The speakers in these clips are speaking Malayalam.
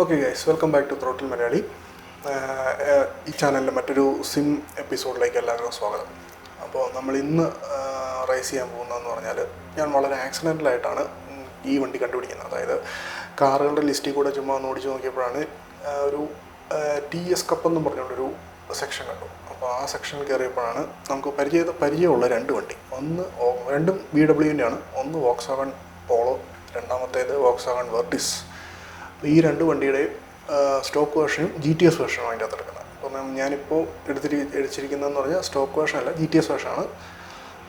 Okay guys, welcome back to throttle Malayali. ഈ ചാനലിലെ മറ്റൊരു സിം എപ്പിസോഡിലേക്ക് എല്ലാവർക്കും സ്വാഗതം. അപ്പോൾ നമ്മൾ ഇന്ന് റൈസ് ചെയ്യാൻ പോകുന്നതെന്ന് പറഞ്ഞാൽ, ഞാൻ വളരെ ആക്സിഡൻ്റലായിട്ടാണ് ഈ വണ്ടി കണ്ടുപിടിക്കുന്നത്. അതായത് കാറുകളുടെ ലിസ്റ്റിൽ കൂടെ ചുമ്മാ ഒന്ന് ഓടിച്ച് നോക്കിയപ്പോഴാണ് ഒരു TS കപ്പ് എന്നും പറഞ്ഞുകൊണ്ടൊരു സെക്ഷൻ കണ്ടു. അപ്പോൾ ആ സെക്ഷനിൽ കയറിയപ്പോഴാണ് നമുക്ക് പരിചയമുള്ള രണ്ട് വണ്ടി. രണ്ടും VWൻ്റെ ആണ്. ഒന്ന് വോക്സ്വാഗൺ പോളോ, രണ്ടാമത്തേത് വോക്സ്വാഗൺ വെർട്ടിസ്. ഈ രണ്ട് വണ്ടിയുടെയും സ്റ്റോക്ക് വേർഷനും GTS വേർഷനും അതിൻ്റെ അകത്ത് എടുക്കുന്നത്. അപ്പം ഞാനിപ്പോൾ എടുത്തിരിക്കുന്നതെന്ന് പറഞ്ഞാൽ സ്റ്റോക്ക് വേർഷൻ അല്ല, GTS വേർഷനാണ്.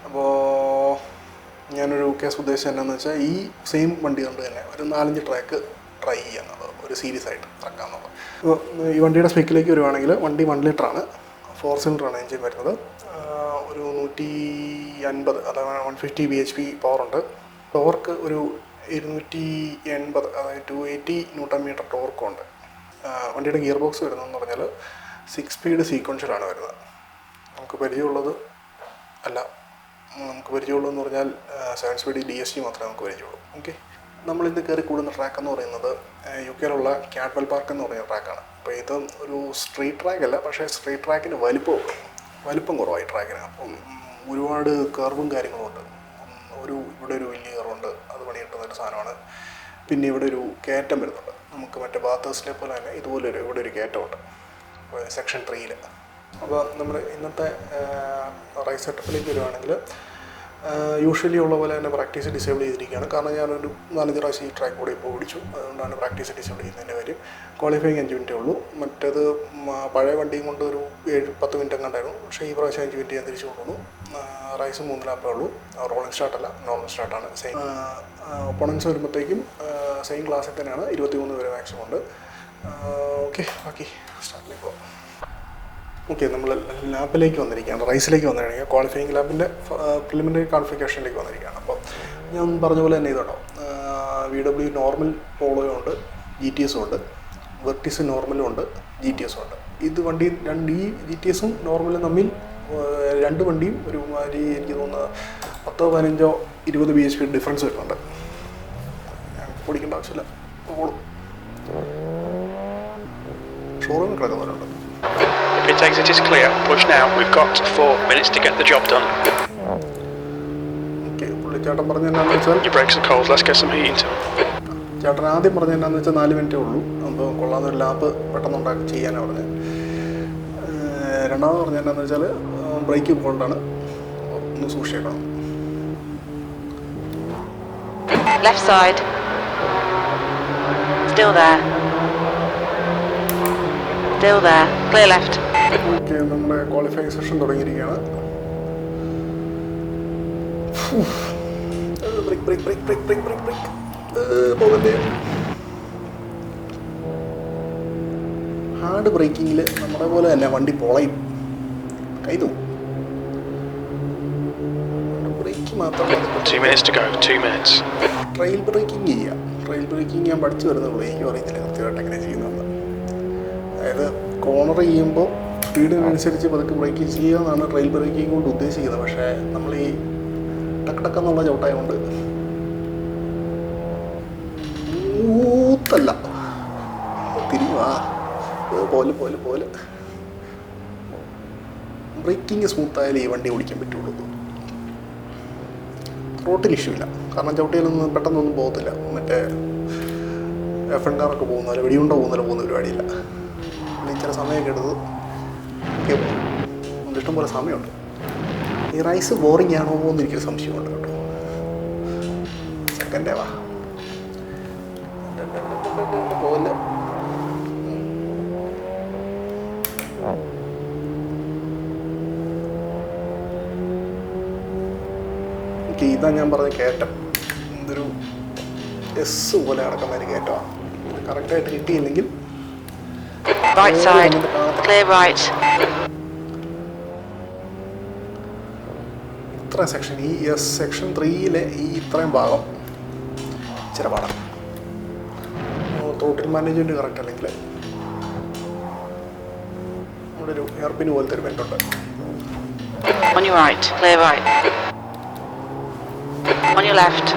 അപ്പോൾ ഞാനൊരു കേസ് ഉദ്ദേശിച്ചത് എന്നാന്ന് വെച്ചാൽ, ഈ സെയിം വണ്ടി കൊണ്ട് തന്നെ ഒരു 4-5 ട്രാക്ക് ട്രൈ ചെയ്യുന്നത്, ഒരു സീരീസ് ആയിട്ട് ട്രക്കാന്നുള്ളത്. അപ്പോൾ ഈ വണ്ടിയുടെ സ്പെക്കിലേക്ക് വരുവാണെങ്കിൽ, വണ്ടി 1 ലിറ്ററാണ്, 4 സിലിണ്ടറാണ് എഞ്ചിൻ വരുന്നത്. ഒരു 150 അഥവാ 150 bhp പവറുണ്ട്. ടോർക്ക് ഒരു 280, അതായത് 280 ന്യൂട്ടൺ മീറ്റർ ടോർക്കുണ്ട്. വണ്ടിയുടെ ഗിയർ ബോക്സ് വരുന്നതെന്ന് പറഞ്ഞാൽ 6 സ്പീഡ് സീക്വൻഷ്യലാണ് വരുന്നത്. നമുക്ക് പരിചയമുള്ളതെന്ന് പറഞ്ഞാൽ 7 സ്പീഡ് DSG മാത്രമേ നമുക്ക് പരിചയമുള്ളൂ. ഓക്കെ, നമ്മളിന്ന് കയറി കൂടുന്ന ട്രാക്ക് എന്ന് പറയുന്നത് UK ക്യാഡ്വെൽ പാർക്ക് എന്ന് പറയുന്ന ട്രാക്കാണ്. അപ്പോൾ ഇത് ഒരു സ്ട്രീറ്റ് ട്രാക്ക് അല്ല, പക്ഷേ സ്ട്രീറ്റ് ട്രാക്കിന് വലിപ്പം കുറവായി ട്രാക്കിന്. അപ്പം ഒരുപാട് കർവും കാര്യങ്ങളും ഉണ്ട്. ഇവിടെ ഒരു വലിയ കർവുണ്ട്, അത് പണിയിട്ടുന്നൊരു സാധനമാണ്. പിന്നെ ഇവിടെ ഒരു കയറ്റം വരുന്നുണ്ട്. നമുക്ക് മറ്റേ ബാത്തേഴ്സിലെ പോലെ തന്നെ ഇതുപോലെ ഇവിടെ ഒരു കയറ്റമുണ്ട് സെക്ഷൻ 3. അപ്പോൾ നമ്മൾ ഇന്നത്തെ റൈസ് സെറ്റപ്പിലേക്ക് വരുവാണെങ്കിൽ, യൂഷ്വലി ഉള്ള പോലെ തന്നെ പ്രാക്ടീസ് ഡിസേബിൾ ചെയ്തിരിക്കുകയാണ്. കാരണം ഞാനൊരു 4 പ്രാവശ്യം ഈ ട്രാക്ക് കൂടെ ഇപ്പോൾ ഓടിച്ചു. അതുകൊണ്ടാണ് പ്രാക്ടീസ് ഡിസേബിൾ ചെയ്യുന്നതിൻ്റെ കാര്യം. ക്വാളിഫയിങ് 5 മിനിറ്റേ ഉള്ളൂ. മറ്റേത് പഴയ വണ്ടിയും കൊണ്ട് ഒരു 7-10 മിനിറ്റ് എങ്ങാണ്ടായിരുന്നു. പക്ഷേ ഈ പ്രാവശ്യം 5 മിനിറ്റ് ഞാൻ തിരിച്ചു കൊണ്ടുവന്നു. റൈസ് 3 ലാപ്പേ ഉള്ളൂ. റോളിംഗ് സ്റ്റാർട്ടല്ല, നോർമൽ സ്റ്റാർട്ടാണ്. സെയിം ഒപ്പണൻസ് വരുമ്പോഴത്തേക്കും സെയിം ക്ലാസ്സിൽ തന്നെയാണ്. 23 വരെ മാക്സിമം ഉണ്ട്. ഓക്കെ, ബാക്കി സ്റ്റാർട്ടിലേക്ക് പോകാം. ഓക്കെ, നമ്മൾ ലാപ്പിലേക്ക് വന്നിരിക്കുകയാണ്, റൈസിലേക്ക് വന്നിരിക്കുകയാണ്. ക്വാളിഫയിങ് ലാപ്പിൻ്റെ പ്രിലിമിനറി ക്വാളിഫിക്കേഷനിലേക്ക് വന്നിരിക്കുകയാണ്. അപ്പോൾ ഞാൻ പറഞ്ഞ പോലെ തന്നെ ഇതുണ്ടോ, VW നോർമൽ പോളോയും ഉണ്ട്, GTS ഉണ്ട്, വെർട്ടിസ് നോർമലും ഉണ്ട്, GTS ഉണ്ട്. ഇത് വണ്ടി ഈ GTSും നോർമലും തമ്മിൽ രണ്ട് വണ്ടിയും ഒരുമാതിരി എനിക്ക് തോന്നുന്നത് 10-15-20 bhp ഡിഫറൻസ് വരുന്നുണ്ട്. ഓടിക്കേണ്ട ആവശ്യമില്ല, ഓടും. ഷോറൂമിൽ കിടക്കുന്നവരുണ്ട്. Pit exit is clear. Push now. We've got 4 minutes to get the job done. Okay, പുള്ളിച്ചേട്ടൻ പറഞ്ഞ എന്നാന്ന് വെച്ചാൽ, Your brakes are cold. Let's get some heat into them. ചേട്ടൻ ആദ്യം പറഞ്ഞ എന്നാന്ന് വെച്ചാൽ 4 മിനിറ്റേ ഉള്ളൂ. അപ്പോൾ കൊള്ളാവുന്നൊരു ലാപ്പ് പെട്ടെന്ന് ചെയ്യാനാണ് പറഞ്ഞത്. രണ്ടാമത് പറഞ്ഞ എന്നാന്ന് വെച്ചാൽ, ബ്രേക്ക് കൊണ്ടാണ്, ഒന്ന് സൂക്ഷിക്കണം. Left side. Still there. Still there. Clear left. Okay, നമ്മുടെ ക്വാളിഫയിങ് സെഷൻ തുടങ്ങിയിരിക്കുകയാണ്. പോകണ്ടേ. ഹാർഡ് ബ്രേക്കിങ്ങിൽ നമ്മുടെ പോലെ തന്നെ വണ്ടി പൊളയും, കൈതും. ബ്രേക്ക് മാത്രം 2 minutes to go. 2 minutes. Trail breaking ചെയ്യാം. ട്രെയിൽ ബ്രേക്കിംഗ് ഞാൻ പഠിച്ചു വരുന്നുള്ളൂ. എനിക്കും അറിയത്തില്ല കൃത്യമായിട്ട് എങ്ങനെ ചെയ്യുന്നത്. അതായത് കോർണർ ചെയ്യുമ്പോൾ സ്പീഡിനനുസരിച്ച് പതുക്കെ ബ്രേക്ക് ചെയ്യുക എന്നാണ് ട്രെയിൽ ബ്രേക്കിംഗ് കൊണ്ട് ഉദ്ദേശിക്കുന്നത്. പക്ഷേ നമ്മൾ ഈ ടക്കെന്നുള്ള ചവിട്ടായതുകൊണ്ട് ഊത്തല്ല, തിരിവാ പോലെ ബ്രേക്കിംഗ് സ്മൂത്തായാലും ഈ വണ്ടി ഓടിക്കാൻ പറ്റുള്ളൂ. റോട്ടിൽ ഇഷ്യൂ ഇല്ല, കാരണം ചവിട്ടിയാലൊന്നും പെട്ടെന്നൊന്നും പോകത്തില്ല. മറ്റേ FN കാറൊക്കെ പോകുന്നില്ല, വെടിയുണ്ട പോകുന്ന പരിപാടിയില്ല. ചില സമയമൊക്കെ എടുത്ത് ഇഷ്ടംപോലെ സമയമുണ്ട്. ഈ റൈസ് ബോറിംഗ് ആണോ എന്ന് എനിക്കൊരു സംശയമുണ്ട് കേട്ടോ. സെക്കൻഡേ വാ പോലെ. ഓക്കെ, ഇതാ ഞാൻ പറഞ്ഞ കയറ്റം. എന്തൊരു S പോലെ നടക്കുന്ന ഒരു കയറ്റമാണ്. കറക്റ്റായിട്ട് കിട്ടിയില്ലെങ്കിൽ Right side. Clear right. ഇത്ര സെക്ഷൻ, ഈ സെക്ഷൻ 3-ലെ ഈ ഇത്രയും ഭാഗം ഇച്ചിരി പാടാണ്. ത്രോട്ടിൽ മാനേജ്മെൻറ്റ് കറക്റ്റ് അല്ലെങ്കിൽ ഇവിടെ ഒരു എയർപിൻ പോലത്തെ ഒരു വെൻ്റുണ്ട്. On your right. Clear right. On your left.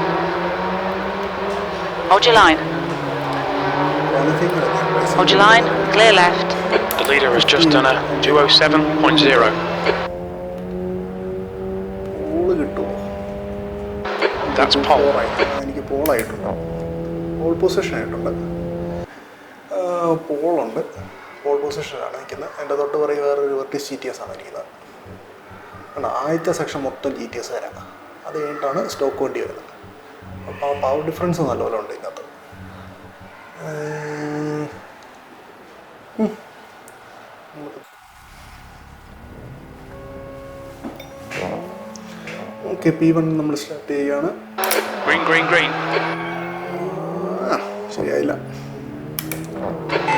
Hold your line. Hold your line. Clear left. The leader has just done a 207.0. Paul കിട്ടുമോ? That's pole. എനിക്ക് പോളായിട്ടുണ്ട്, പോൾ പൊസിഷൻ ആയിട്ടുണ്ട്. പോളുണ്ട്, പോൾ പൊസിഷനാണ് നിൽക്കുന്നത്. എൻ്റെ തൊട്ട് പറയും വേറൊരു വെർട്ടിസ് GTS ആണ് ഇരിക്കുന്നത്. കാരണം ആദ്യത്തെ സെക്ഷൻ മൊത്തം GTS വരാം, അത് കഴിഞ്ഞിട്ടാണ് സ്റ്റോക്ക് വണ്ടി വരുന്നത്. അപ്പോൾ ആ പവർ ഡിഫറൻസ് നല്ലപോലെ ഉണ്ട് ഇതിനകത്ത്. ഓക്കെ, P1 നമ്മൾ സ്റ്റാർട്ട് ചെയ്യുകയാണ്. Green, green, green. ശരിയായില്ല.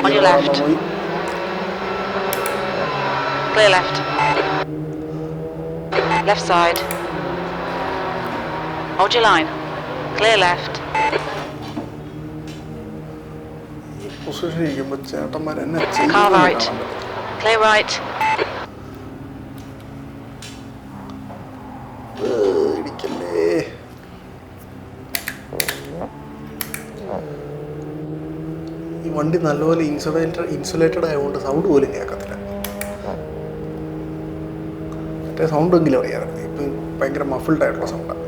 On your left. Clear left. Left side. Hold your line. Clear left. ഈ പൊസിഷൻ ഇരിക്കുമ്പോൾ ചേട്ടന്മാർ എന്നെ Car right. Clear right. ഇടിക്കല്ലേ. ഈ വണ്ടി നല്ലപോലെ ഇൻസുലേറ്റഡ് ആയതുകൊണ്ട് സൗണ്ട് പോലും കേൾക്കത്തില്ല. മറ്റേ സൗണ്ട് എങ്കിലും അറിയാമായിരുന്നു, ഇപ്പം ഭയങ്കര മഫിൾഡ് ആയിട്ടുള്ള സൗണ്ടാണ്.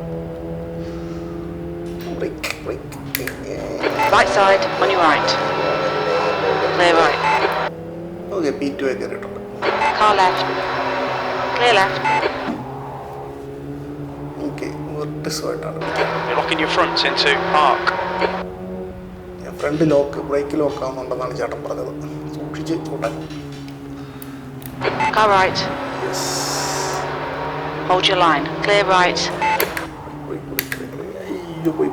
Right side. On your right. Clear right. Okay, P2 കയറിയിട്ടുണ്ട്. Car left. Clear left. Okay, വെർട്ടിസുമായിട്ടാണ്. You're locking your fronts into park. Front lock, brake lock ആവുന്നുണ്ടെന്നാണ് ചേട്ടൻ പറഞ്ഞത്. സൂക്ഷിച്ച് കൂട്ടാൻ. Car right. Hold your line. Clear right. അയ്യോ, പോയി.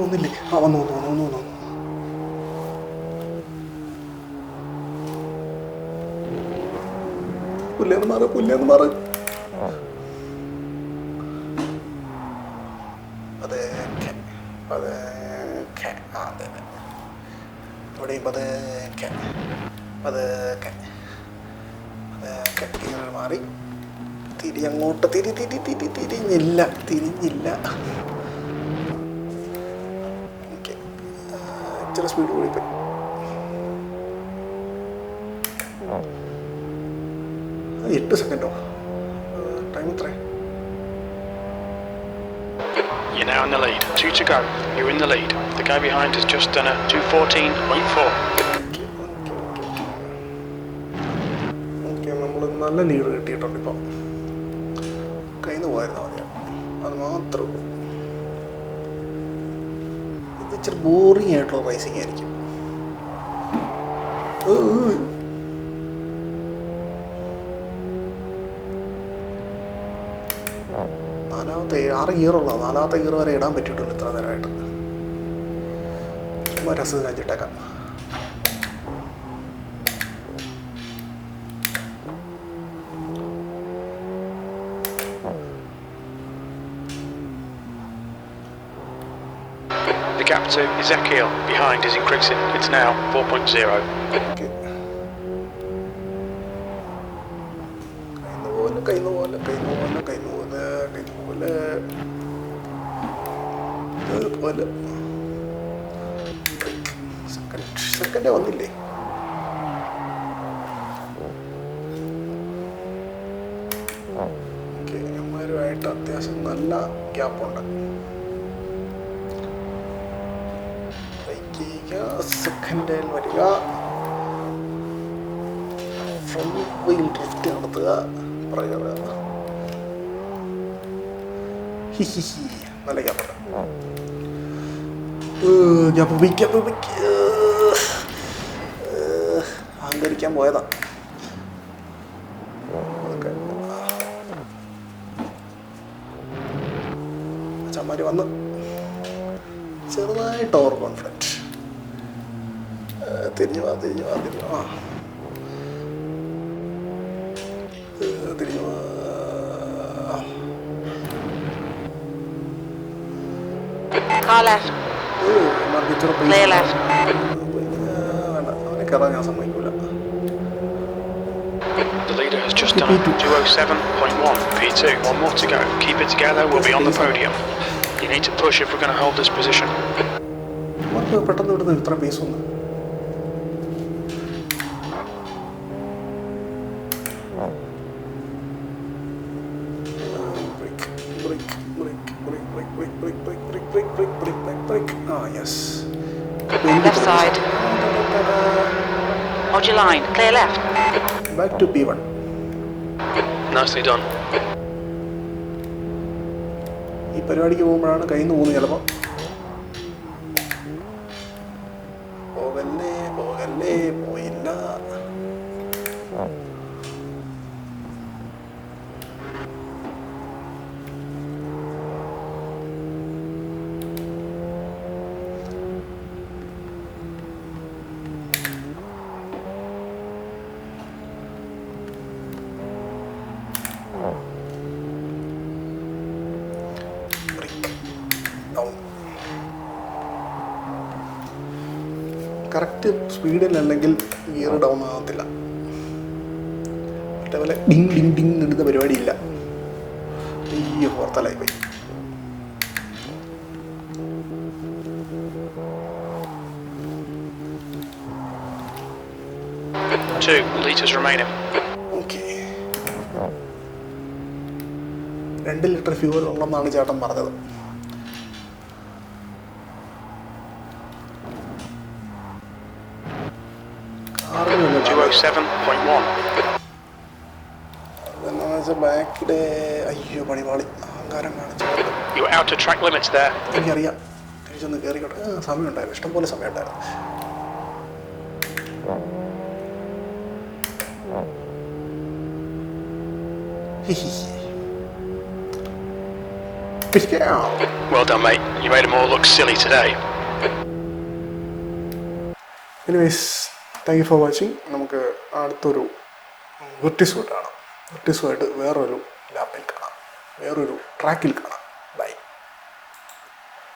വന്നില്ലേ? ആ, വന്നു. പുല്ലേന്ന് മാറ്. പതുക്കെ. അതെ, ഇവിടെയും പതുക്കെ ഇങ്ങനെ മാറി. അങ്ങോട്ട് തിരിഞ്ഞില്ല. ഓക്കെ, ഇച്ചിരി സ്പീഡ് കൂടിപ്പോയി. അത് 8 സെക്കൻഡോ? ടൈം എത്ര? You're now in the lead. 2 to go. You're in the lead. The guy behind has just done a 214.4. Okay, നമ്മൾ നല്ല ലീഡ് കിട്ടിയിട്ടുണ്ട് ഇപ്പം. കയ്യിൽ നിന്ന് പോയിരുന്നാൽ മതിയാണ്, അത് മാത്രമേ ഉള്ളൂ. ഇത് ഇച്ചിരി ബോറിങ് ആയിട്ടുള്ള റേസിംഗ് ആയിരിക്കും. നാലാമത്തെ 6 ഗിയറുള്ള 4ാമത്തെ ഗിയർ വരെ ഇടാൻ പറ്റിയിട്ടുണ്ട് ഇത്ര നേരമായിട്ട്. ചുമ്മാ രസത്തിന് അഞ്ചിട്ടേക്കാം. The gap to Ezekiel behind is increasing. It's now 4.0. Okay, കയ്യിൽ പോലെ സെക്കൻഡേ വന്നില്ലേ? ഓക്കെ, അമ്മമാരുമായിട്ട് അത്യാവശ്യം നല്ല ഗ്യാപ്പുണ്ട്. സെക്കൻഡിൽ വരിക, ഫ്രണ്ട് വീൽ ഡ്രിഫ്റ്റ് നടത്തുക, പറയുക. നല്ല ഗ്യാപ്പുണ്ട്. അഹങ്കരിക്കാൻ പോയതാ. അച്ഛന്മാര് വന്ന് ചെറുതായിട്ട് ഓവർ കോൺഫിഡൻറ്റ്. തിരിഞ്ഞു വാ തിരിഞ്ഞു വാ. Car left. Clear left. കയറാൻ ഞാൻ സമ്മതിക്കില്ല. The leader has just done a 207.1 P2. One more to go. Keep it together. We'll be on the podium. You need to push if we're going to hold this position. അവർക്ക് പെട്ടെന്ന് ഇവിടുന്ന് ഇത്ര പേസ് ഒന്ന് Left side. Hold your line. Clear left. Back to P1. Nicely done. ഈ പരിപാടിക്ക് പോകുമ്പോഴാണ് കയ്യിൽ നിന്ന് പോകുന്നത് ചിലപ്പോൾ. പോകല്ലേ പോയില്ല. കറക്റ്റ് സ്പീഡിലല്ലെങ്കിൽ ഗിയർ ഡൗൺ ആകത്തില്ല. അതേപോലെ ഡിങ് ഡിങ് ഡിങ് എടുത്ത പരിപാടിയില്ല. അയ്യോ പുറത്തലായി പോയി. Two litres remaining. Okay, 2 litre fuel ഉണ്ടെന്നാണ് ചേട്ടൻ പറഞ്ഞത്. ബാക്കിടെ അയ്യോ പണിപാളി അഹങ്കാരം കാണിച്ചു. You're out of track limits there. എനിക്കറിയാം, തിരിച്ചൊന്ന് കയറിക്കോട്ടെ. സമയമുണ്ടായിരുന്നു, ഇഷ്ടംപോലെ സമയമുണ്ടായിരുന്നു. Well done, mate. You made them all look silly today. Anyways, thank you for watching. നമുക്ക് അടുത്തൊരു വെർട്ടിസുമായിട്ട് കാണാം. വെർട്ടിസുമായിട്ട് വേറൊരു ലാപ്പിൽ കാണാം, വേറൊരു ട്രാക്കിൽ കാണാം.